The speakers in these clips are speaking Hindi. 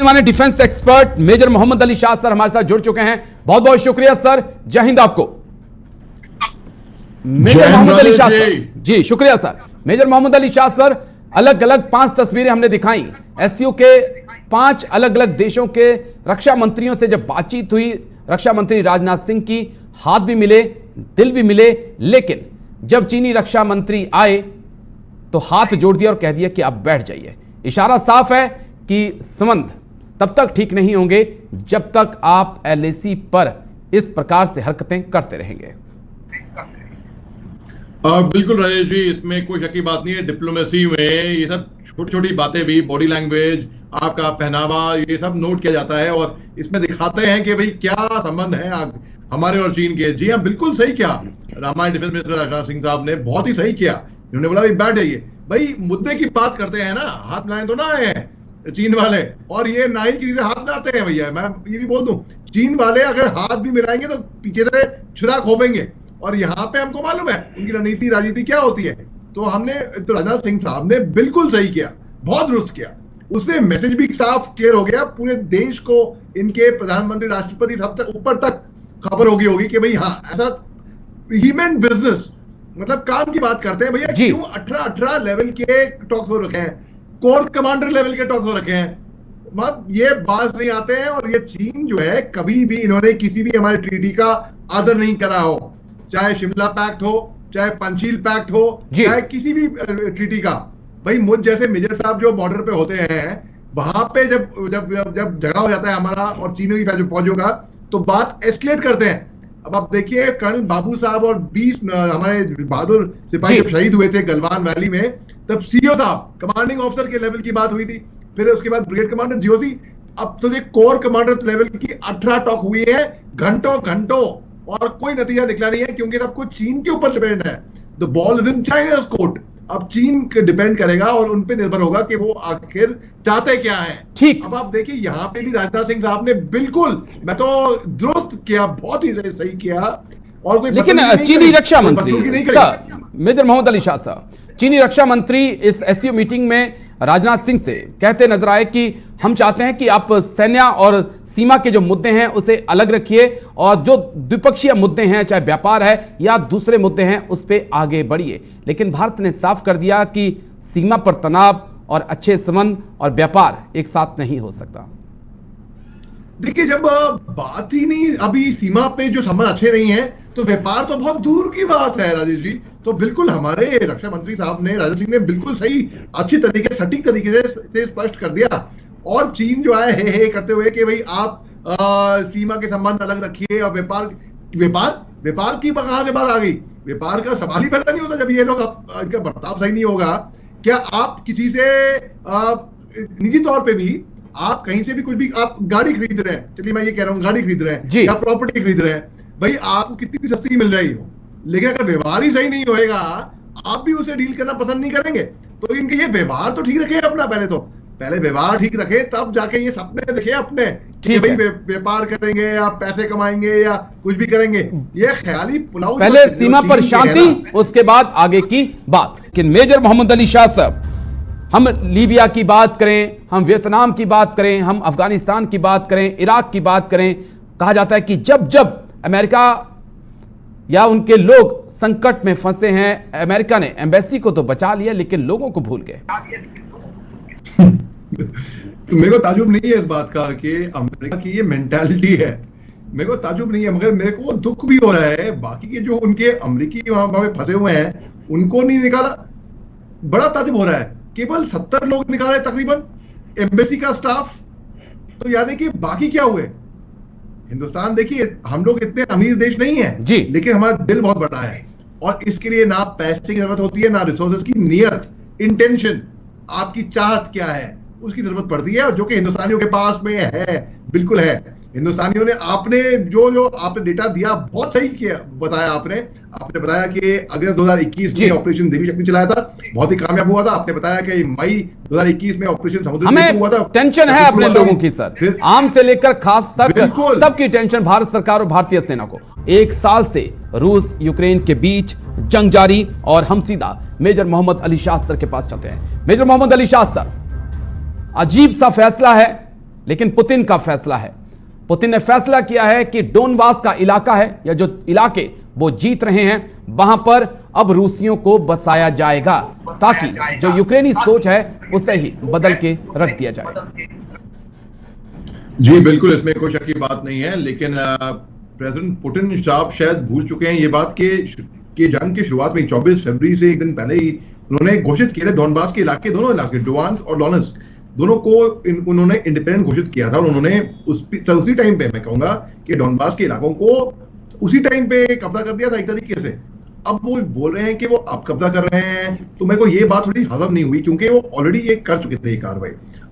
माने defence expert major Mohammad Ali Shah sir हमारे साथ जुड़ चुके हैं। बहुत बहुत शुक्रिया सर, जय हिंद आपको। मेजर मोहम्मद अली शाह सर जी, शुक्रिया sir. Major Mohammad Ali Shah sir, अलग अलग 5 तस्वीरें हमने दिखाई एससीओ के 5 अलग अलग देशों के रक्षा मंत्रियों से जब बातचीत हुई, रक्षा मंत्री राजनाथ सिंह की हाथ भी मिले, दिल भी मिले, लेकिन जब चीनी रक्षा मंत्री आए तो हाथ जोड़ दिया और कह दिया कि आप बैठ जाइए। इशारा साफ है कि संबंध तब तक ठीक नहीं होंगे जब तक आप एलएसी पर इस प्रकार से हरकतें करते रहेंगे। बिल्कुल राजेश जी, इसमें कोई शक की बात नहीं है। डिप्लोमेसी में ये सब छोटी छोटी बातें भी, बॉडी लैंग्वेज, आपका पहनावा, ये सब नोट किया जाता है और इसमें दिखाते हैं कि भाई क्या संबंध है हमारे और चीन के। जी हाँ, बिल्कुल सही किया हमारे डिफेंस मिनिस्टर राजनाथ सिंह साहब ने, बहुत ही सही किया। उन्होंने बोला भाई बैठ जाइए। भाई मुद्दे की बात करते हैं ना, हाथ मिलाने तो ना आए हैं चीन वाले, और ये ना ही किसी से हाथ मिलाते हैं भैया। मैं ये भी बोल दूं, चीन वाले अगर हाथ भी मिलाएंगे तो पीछे से छुरा खोपेंगे, और यहाँ पे हमको मालूम है उनकी रणनीति राजनीति क्या होती है। तो राजनाथ सिंह साहब ने बिल्कुल सही किया, बहुत दुरुस्त किया। उससे मैसेज भी साफ क्लियर हो गया, पूरे देश को, इनके प्रधानमंत्री, राष्ट्रपति, सब तक ऊपर तक खबर होगी कि भाई हाँ, ऐसा ही मेंट बिजनेस, मतलब काम की बात करते हैं भैया। क्यों 18 लेवल के टॉक्स हो रखे हैं, कोर कमांडर लेवल के टॉक्स हो रखे हैं, मतलब ये बात नहीं आते हैं। और ये चीन जो है, कभी भी इन्होंने किसी भी हमारे ट्रीटी का आदर नहीं करा हो, चाहे शिमला पैक्ट हो, चाहे पंचशील पैक्ट हो, चाहे किसी भी ट्रीटी का। भाई मुझ जैसे मेजर साहब जो बॉर्डर पे होते हैं, वहां पे जब झगड़ा हो जाता है हमारा और चीनी फौजियों का, तो बात एस्केलेट करते हैं। अब आप देखिए, कर्नल बाबू साहब और 20 हमारे बहादुर सिपाही जब शहीद हुए थे गलवान वैली में, तब सीओ साहब, कमांडिंग ऑफिसर के लेवल की बात हुई थी। फिर उसके बाद ब्रिगेड कमांडर, जीओसी, अब तो ये कोर कमांडर लेवल की 18 टॉक हुई है, घंटों, और कोई नतीजा निकला नहीं है, क्योंकि सब कुछ चीन के ऊपर डिपेंड है। The ball is in चाइना's court. अब चीन डिपेंड करेगा और उन पे निर्भर होगा कि वो आखिर चाहते क्या है। ठीक, अब आप देखिए यहाँ पे भी राजनाथ सिंह साहब ने बिल्कुल, मैं तो दुरुस्त किया, बहुत ही सही किया। और कोई लेकिन चीनी रक्षा मंत्री मेजर मोहम्मद अली शाह साहब, चीनी रक्षा मंत्री इस एससीओ मीटिंग में राजनाथ सिंह से कहते नजर आए कि हम चाहते हैं कि आप सैन्य और सीमा के जो मुद्दे हैं उसे अलग रखिए, और जो द्विपक्षीय मुद्दे हैं, चाहे व्यापार है या दूसरे मुद्दे हैं, उस पर आगे बढ़िए। लेकिन भारत ने साफ कर दिया कि सीमा पर तनाव और अच्छे संबंध और व्यापार एक साथ नहीं हो सकता। देखिए, जब बात ही नहीं, अभी सीमा पे जो संबंध अच्छे नहीं है, तो व्यापार तो बहुत दूर की बात है राजेश जी। तो बिल्कुल हमारे रक्षा मंत्री साहब ने, राजनाथ सिंह ने बिल्कुल सही, अच्छी तरीके, सटीक तरीके से स्पष्ट कर दिया। और चीन जो है हे करते हुए कि भाई आप सीमा के संबंध अलग रखिए, और व्यापार की कहां से बात आ गई? व्यापार का सवाल ही पैदा नहीं होता जब ये लोग, इनका बर्ताव सही नहीं होगा। क्या आप किसी से निजी तौर पे भी, आप कहीं से भी कुछ भी, आप गाड़ी खरीद रहे हैं, चलिए मैं ये कह रहा हूँ, गाड़ी खरीद रहे हैं या प्रॉपर्टी खरीद रहे हैं, भाई आपको कितनी भी सस्ती मिल रही हो, लेकिन अगर व्यवहार ही सही नहीं होएगा, आप भी उसे डील करना पसंद नहीं करेंगे। तो इनके ये व्यवहार तो ठीक रखे अपना, पहले व्यवहार ठीक रखे, तब जाके ये सपने देखे अपने कि भाई व्यापार करेंगे या पैसे कमाएंगे या कुछ भी करेंगे। ये ख्याली पुलाव, पहले सीमा पर शांति, उसके बाद आगे की बात। लेकिन मेजर मोहम्मद अली शाह साहब, हम लीबिया की बात करें, हम वियतनाम की बात करें, हम अफगानिस्तान की बात करें, इराक की बात करें, कहा जाता है कि जब अमेरिका या उनके लोग संकट में फंसे हैं, अमेरिका ने एम्बेसी को तो बचा लिया, लेकिन लोगों को भूल गए। तो मेरे को ताजुब नहीं है इस बात का कि अमेरिका की ये मेंटालिटी है, मेरे को ताजुब नहीं है, मगर मेरे को दुख भी हो रहा है बाकी के जो उनके अमेरिकी वहां पे फंसे हुए हैं, उनको नहीं निकाला। बड़ा ताजुब हो रहा है, केवल 70 लोग निकाले तकरीबन एम्बेसी का स्टाफ। तो यानी कि बाकी क्या हुए? हिंदुस्तान, देखिए हम लोग इतने अमीर देश नहीं है जी, लेकिन हमारा दिल बहुत बड़ा है, और इसके लिए ना पैसे की जरूरत होती है, ना रिसोर्सेज की, नियत, इंटेंशन, आपकी चाहत क्या है उसकी जरूरत पड़ती है, और जो कि हिंदुस्तानियों के पास में है, बिल्कुल है। हिंदुस्तानियों ने, आपने जो आपने डेटा दिया, बहुत सही किया, बताया आपने बताया कि अगस्त 2021 में ऑपरेशन देवी शक्ति चलाया था, बहुत ही कामयाब हुआ था। आपने बताया कि मई 2021 में ऑपरेशन समुद्र हुआ था। टेंशन है अपने लोगों की सर, आम से लेकर खास तक सबकी टेंशन भारत सरकार और भारतीय सेना को। 1 साल से रूस यूक्रेन के बीच जंग जारी, और हम सीधा मेजर मोहम्मद अली शाह सर के पास चलते हैं। मेजर मोहम्मद अली शाह सर, अजीब सा फैसला है लेकिन पुतिन का फैसला है। पुतिन ने फैसला किया है कि डोनबास का इलाका है या जो इलाके वो जीत रहे हैं वहां पर अब रूसियों को बसाया जाएगा, ताकि जो यूक्रेनी सोच है उसे ही बदल के रख दिया जाए। जी बिल्कुल, इसमें कोई शक की बात नहीं है, लेकिन प्रेसिडेंट पुतिन साहब शायद भूल चुके हैं ये बात कि जंग की शुरुआत में 24 फरवरी से एक दिन पहले ही उन्होंने घोषित किया था डोनबास के इलाके, दोनों इलाके डोंबास और डोनेट्स्क दोनों को उन्होंने इंडिपेंडेंट घोषित किया था। और उन्होंने उसी टाइम पे मैं कहूंगा कि डोनबास के इलाकों को उसी टाइम पे कब्जा कर दिया था एक तरीके से। अब वो बोल रहे हैं कि वो अब कब्जा कर रहे हैं, तो मेरे को ये बात थोड़ी हजम नहीं हुई, क्योंकि वो ऑलरेडी ये कर चुके थे ये कार्रवाई।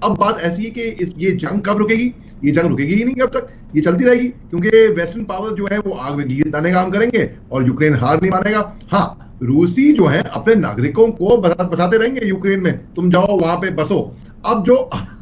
अब बात ऐसी है कि ये जंग कब रुकेगी? ये जंग रुकेगी ही नहीं कब तक, ये चलती रहेगी, क्योंकि वेस्टर्न पावर जो है वो आग में घी डालने का काम करेंगे और यूक्रेन हार नहीं मानेगा। हाँ, रूसी जो है अपने नागरिकों को बताते रहेंगे यूक्रेन में तुम जाओ वहां पे बसो। अब जो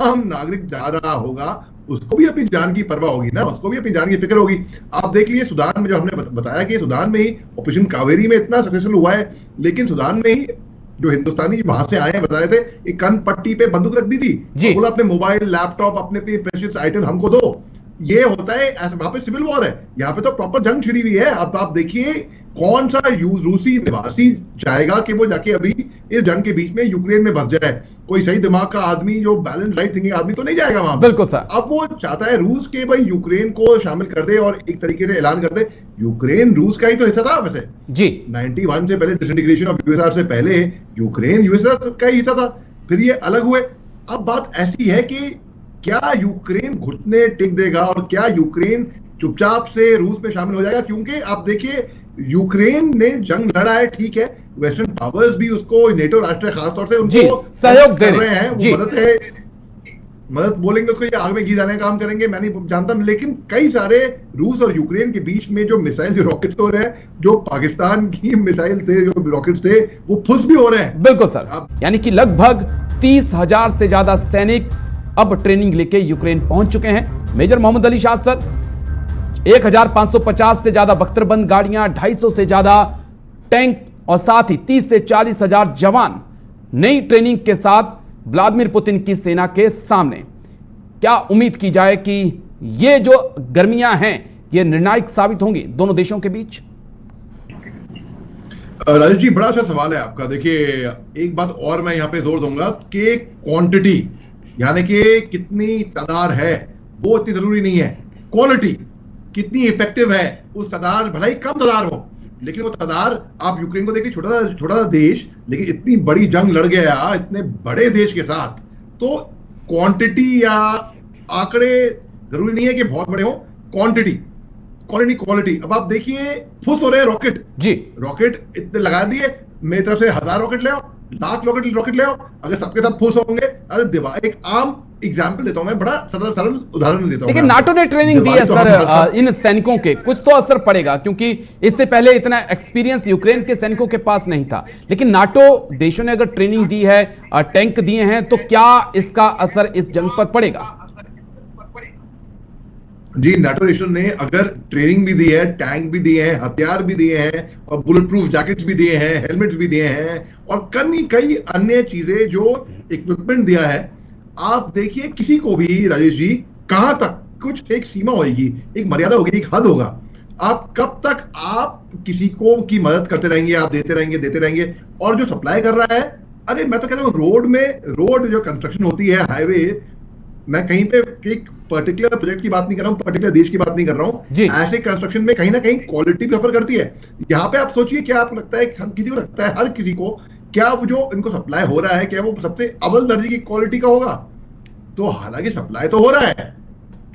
आम नागरिक जा रहा होगा उसको भी अपनी जान की परवाह होगी ना, उसको भी अपनी जान की फिक्र होगी। आप देख लीजिए सुदान में, जो हमने बताया कि सुदान में ही ऑपरेशन कावेरी में इतना सक्सेसफुल हुआ है, लेकिन सुदान में ही जो हिंदुस्तानी वहां से आए बता रहे थे, एक कन पट्टी पे बंदूक रख दी थी, बोला अपने मोबाइल लैपटॉप अपने प्रेशियस आइटम हमको दो। ये होता है ऐसा, वहां पे सिविल वॉर है, यहाँ पे तो प्रॉपर जंग छिड़ी हुई है। अब आप देखिए कौन सा रूसी निवासी चाहेगा कि वो जाके अभी इस जंग के बीच में यूक्रेन में बस जाए? कोई सही दिमाग का आदमी, जो बैलेंस राइट थिंकिंग आदमी तो नहीं जाएगा वहां। बिल्कुल सर। अब वो चाहता है रूस के भाई यूक्रेन को शामिल कर दे और एक तरीके से ऐलान कर दे यूक्रेन रूस का ही तो हिस्सा था वैसे जी। 91 से पहले, डिसइंटीग्रेशन ऑफ यूएसआर से पहले यूक्रेन यूएसआर का ही हिस्सा था, फिर ये अलग हुए। अब बात ऐसी है कि क्या यूक्रेन घुटने टिक देगा और क्या यूक्रेन चुपचाप से रूस में शामिल हो जाएगा? क्योंकि आप देखिए यूक्रेन ने जंग लड़ा है, ठीक है, वेस्टर्न पावर्स भी उसको, नेटो राष्ट्र खासतौर से उनको सहयोग कर रहे हैं, वो मदद है, मदद बोलेंगे उसको, ये आग में घी डालने का काम करेंगे, मैं नहीं जानता। लेकिन कई सारे रूस और यूक्रेन के बीच में जो मिसाइल, जो रॉकेट्स हो रहे हैं, जो पाकिस्तान की मिसाइल से जो रॉकेट्स थे वो फुस भी हो रहे हैं। बिल्कुल सर, यानी कि लगभग 30,000 से ज्यादा सैनिक अब ट्रेनिंग लेके यूक्रेन पहुंच चुके हैं। मेजर मोहम्मद अली शाह सर, 1550 से ज्यादा बख्तरबंद गाड़ियां, 250 से ज्यादा टैंक और साथ ही 30 से 40 हजार जवान नई ट्रेनिंग के साथ व्लादिमीर पुतिन की सेना के सामने। क्या उम्मीद की जाए कि ये जो गर्मियां हैं ये निर्णायक साबित होंगी दोनों देशों के बीच? राजेश जी, बड़ा अच्छा सवाल है आपका। देखिए, एक बात और मैं यहाँ पे जोर दूंगा कि क्वांटिटी, यानी कि कितनी तादाद है, वो इतनी जरूरी नहीं है। क्वालिटी कितनी इफेक्टिव है, उस तादाद भले ही कम तादाद हो, लेकिन वो तादाद, आप यूक्रेन को देखिए, छोटा सा देश, लेकिन इतनी बड़ी जंग लड़ गया इतने बड़े देश के साथ। तो क्वांटिटी या आंकड़े जरूरी नहीं है कि बहुत बड़े हो, क्वालिटी। अब आप देखिए फुस हो रहे हैं रॉकेट जी, रॉकेट इतने लगा दिए, मेरी तरफ से 1000 रॉकेट ले आओ, 1,00,000 रॉकेट ले आओ, अगर सबके सब फुस होंगे, अरे दीवार, एक आम एग्जाम्पल देता हूं मैं, बड़ा सरल उदाहरण देता हूं। लेकिन नाटो ने ट्रेनिंग दी है सर इन सैनिकों के, कुछ तो असर पड़ेगा, क्योंकि इससे पहले इतना एक्सपीरियंस यूक्रेन के सैनिकों के पास नहीं था। लेकिन नाटो देशों ने अगर ट्रेनिंग दी है, टैंक दिए हैं, तो क्या इसका असर इस जंग पर पड़ेगा? जी, नाटो नेशन ने अगर ट्रेनिंग भी दी है, टैंक भी दिए हैं, हथियार भी दिए हैं, और बुलेट प्रूफ जैकेट्स भी दिए हैं, हेलमेट्स भी दिए हैं, और कई अन्य चीजें जो इक्विपमेंट दिया है। आप देखिए किसी को भी, राजेश जी, कहां तक, कुछ एक सीमा होगी, एक मर्यादा होगी, एक हद होगा। आप कब तक आप किसी को की मदद करते रहेंगे, आप देते रहेंगे, और जो सप्लाई कर रहा है, अरे मैं तो कहता हूँ रोड जो कंस्ट्रक्शन होती है, हाईवे, मैं कहीं पे एक पर्टिकुलर प्रोजेक्ट की बात नहीं कर रहा हूँ, पर्टिकुलर देश की बात नहीं कर रहा हूँ, ऐसे कंस्ट्रक्शन में कहीं ना कहीं क्वालिटी प्रेफर करती है। यहाँ पे आप सोचिए, क्या आपको लगता है, किसी को लगता है, हर किसी को, क्या वो जो इनको सप्लाई हो रहा है, क्या वो सबसे अव्वल दर्जे की क्वालिटी का होगा? तो हालांकि सप्लाई तो हो रहा है,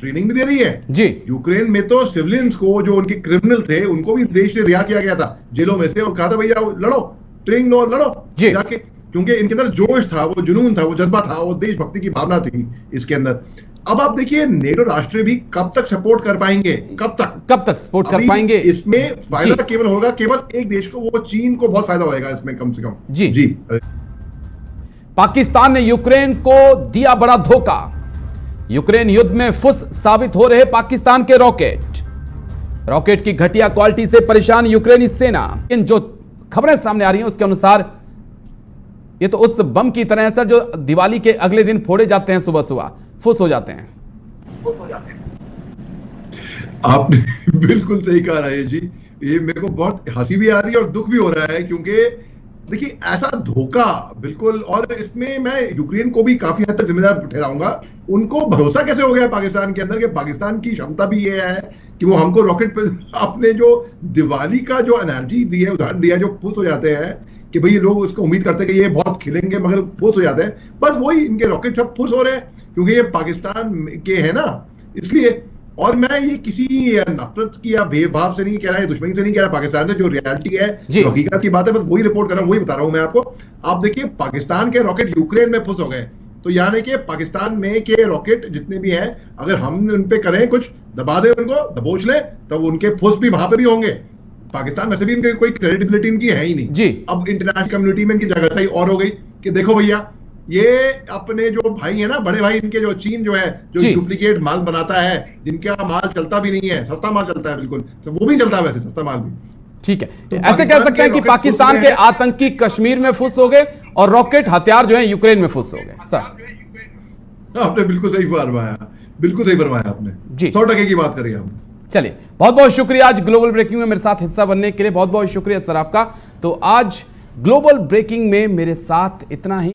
ट्रेनिंग भी दे रही है जी। यूक्रेन में तो सिविलियंस को, जो उनके क्रिमिनल थे, उनको भी देश से रिहा किया गया था जेलों में से, और कहा था भैया लड़ो, ट्रेनिंग लो, लड़ो जाके, क्योंकि इनके अंदर जोश था, वो जुनून था, वो जज्बा था, वो देशभक्ति की भावना थी इसके अंदर। अब आप देखिए नेटो राष्ट्र भी कब तक सपोर्ट कर पाएंगे, कब तक सपोर्ट कर पाएंगे? इसमें फायदा केवल होगा, केवल एक देश को, वो चीन को बहुत फायदा होगा इसमें, कम से कम जी। पाकिस्तान ने यूक्रेन को दिया बड़ा धोखा। यूक्रेन युद्ध में फुस साबित हो रहे पाकिस्तान के रॉकेट की घटिया क्वालिटी से परेशान यूक्रेनी सेना। इन जो खबरें सामने आ रही हैं उसके अनुसार ये तो उस बम की तरह है सर, जो दिवाली के अगले दिन फोड़े जाते हैं, सुबह फुस हो जाते हैं। आपने बिल्कुल सही कहा राजेश जी। ये मेरे को बहुत हंसी भी आ रही है और दुख भी हो रहा है, क्योंकि देखिए ऐसा धोखा बिल्कुल, और इसमें मैं यूक्रेन को भी काफी हद तक जिम्मेदार ठहराऊंगा। उनको भरोसा कैसे हो गया पाकिस्तान के अंदर कि पाकिस्तान की क्षमता भी ये है कि वो हमको रॉकेट पे आपने जो दिवाली का जो एनर्जी दी है, उदाहरण दिया, जो खुश हो जाते हैं कि भाई लोग उसको उम्मीद करते हैं कि ये बहुत खिलेंगे, मगर खुश हो जाते हैं। बस वही इनके रॉकेट सब खुश हो रहे हैं क्योंकि ये पाकिस्तान के है ना, इसलिए। और मैं ये किसी नफरत की या भेदभाव से नहीं कह रहा है, दुश्मनी से नहीं कह रहा, पाकिस्तान से जो रियलिटी है, जो हकीकत की बात है, बस वही रिपोर्ट कर रहा हूं, वही बता रहा हूं मैं आपको। आप देखिए पाकिस्तान के रॉकेट यूक्रेन में फुस हो गए, तो यानी कि पाकिस्तान में के रॉकेट जितने भी हैं, अगर हम उन पे करें कुछ, दबा दें उनको, दबोच लें, तो उनके फुस भी वहां पे भी होंगे। पाकिस्तान वैसे भी इनकी कोई क्रेडिबिलिटी इनकी है ही नहीं जी। अब इंटरनेशनल कम्युनिटी में इनकी जगह सही और हो गई कि देखो भैया, ये अपने जो भाई है ना, बड़े भाई इनके, जो चीन जो है, जो डुप्लीकेट माल बनाता है, जिनका माल चलता भी नहीं है, सस्ता माल चलता है बिल्कुल, तो वो भी चलता है वैसे सस्ता माल भी। ठीक है, तो ऐसे कह सकते हैं कि पाकिस्तान के आतंकी कश्मीर में फुस हो गए और रॉकेट हथियार जो है यूक्रेन में फुस हो गए। सर आपने बिल्कुल सही फरमाया, बिल्कुल सही फरमाया आपने जी, 100% की बात करी आपने। चलिए, बहुत बहुत शुक्रिया आज ग्लोबल ब्रेकिंग में मेरे साथ हिस्सा बनने के लिए, बहुत बहुत शुक्रिया सर आपका। तो आज ग्लोबल ब्रेकिंग में मेरे साथ इतना ही।